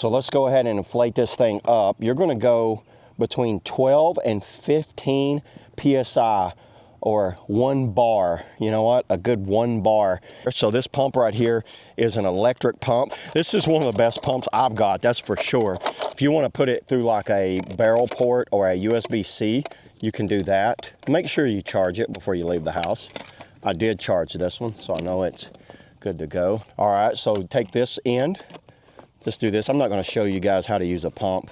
So let's go ahead and inflate this thing up. You're gonna go between 12 and 15 PSI, or 1 bar. You know what? A good 1 bar. So this pump right here is an electric pump. This is one of the best pumps I've got, that's for sure. If you want to put it through like a barrel port or a USB-C, you can do that. Make sure you charge it before you leave the house. I did charge this one, so I know it's good to go. All right, so take this end. Just do this. I'm not going to show you guys how to use a pump.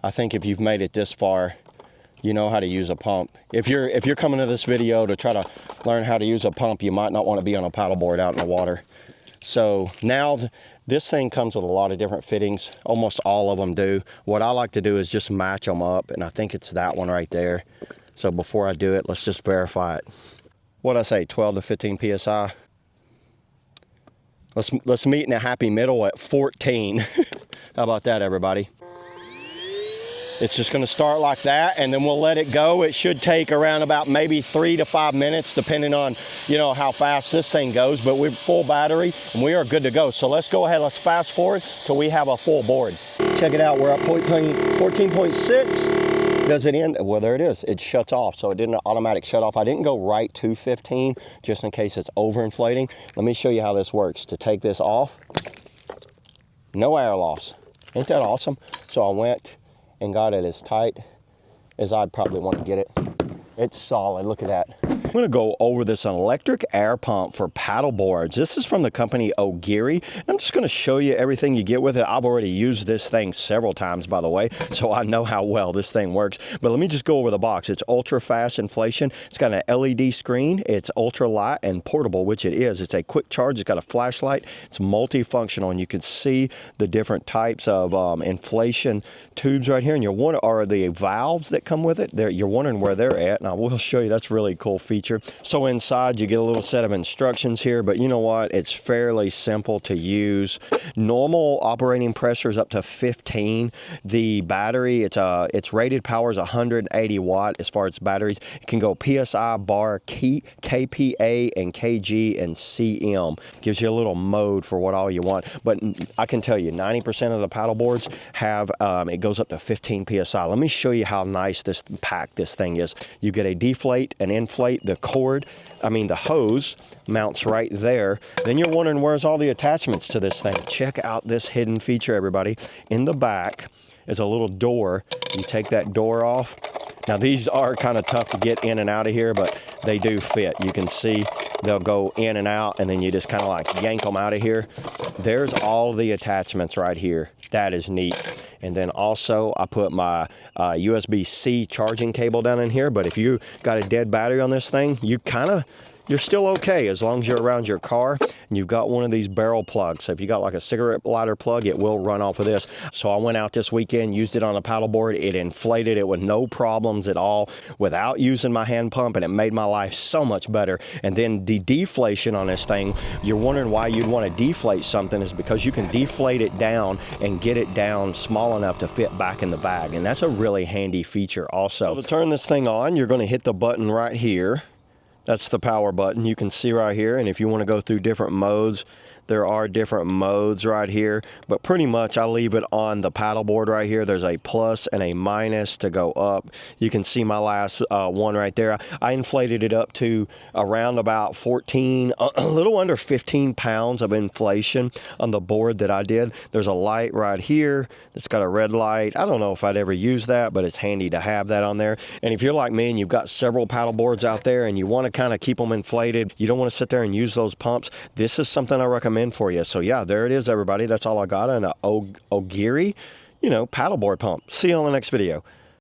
I think if you've made it this far, you know how to use a pump. If you're coming to this video to try to learn how to use a pump, you might not want to be on a paddleboard out in the water. So now this thing comes with a lot of different fittings. Almost all of them do. What I like to do is just match them up, and I think it's that one right there. So before I do it, let's just verify it. What'd I say, 12 to 15 PSI? Let's meet in a happy middle at 14. How about that, everybody? It's just gonna start like that, and then we'll let it go. It should take around about maybe 3 to 5 minutes, depending on, you know, how fast this thing goes, but we're full battery and we are good to go. So let's go ahead, let's fast forward till we have a full board. Check it out, we're at 14.6. Does it end? Well, there it is. It shuts off, so it didn't automatic shut off. I didn't go right to 15, just in case it's overinflating. Let me show you how this works. To take this off, no air loss. Ain't that awesome? So I went and got it as tight as I'd probably want to get it. It's solid, look at that. I'm gonna go over this electric air pump for paddle boards. This is from the company OGERY. I'm just gonna show you everything you get with it. I've already used this thing several times, by the way, so I know how well this thing works. But let me just go over the box. It's ultra fast inflation. It's got an LED screen. It's ultra light and portable, which it is. It's a quick charge. It's got a flashlight. It's multifunctional, and you can see the different types of inflation tubes right here. And you're wondering, are the valves that come with it? You're wondering where they're at. And I will show you. That's a really cool feature. So inside you get a little set of instructions here, but you know what? It's fairly simple to use. Normal operating pressure is up to 15. The battery, its rated power is 180 watt as far as batteries. It can go PSI, bar, KPA, and KG, and CM. Gives you a little mode for what all you want. But I can tell you, 90% of the paddle boards have, it goes up to 15 PSI. Let me show you how nice this packed this thing is. You get a deflate, an inflate, the cord, the hose mounts right there. Then you're wondering, where's all the attachments to this thing? Check out this hidden feature, everybody. In the back is a little door. You take that door off. Now these are kind of tough to get in and out of here, but they do fit. You can see they'll go in and out, and then you just kind of like yank them out of here. There's all the attachments right here. That is neat. And then also I put my USB-C charging cable down in here, but if you got a dead battery on this thing, you're still okay as long as you're around your car and you've got one of these barrel plugs. So if you got like a cigarette lighter plug, it will run off of this. So I went out this weekend, used it on a paddleboard. It inflated it with no problems at all without using my hand pump, and it made my life so much better. And then the deflation on this thing, you're wondering why you'd want to deflate something, is because you can deflate it down and get it down small enough to fit back in the bag. And that's a really handy feature also. So to turn this thing on, you're going to hit the button right here. That's the power button. You can see right here, and if you want to go through different modes, there are different modes right here, but pretty much I leave it on the paddleboard right here. There's a plus and a minus to go up. You can see my last one right there. I inflated it up to around about 14, a little under 15 pounds of inflation on the board that I did. There's a light right here. It's got a red light. I don't know if I'd ever use that, but it's handy to have that on there. And if you're like me and you've got several paddle boards out there and you want to kind of keep them inflated, you don't want to sit there and use those pumps, this is something I recommend for you. So yeah, there it is, everybody. That's all I got on an OGERY, paddleboard pump. See you on the next video.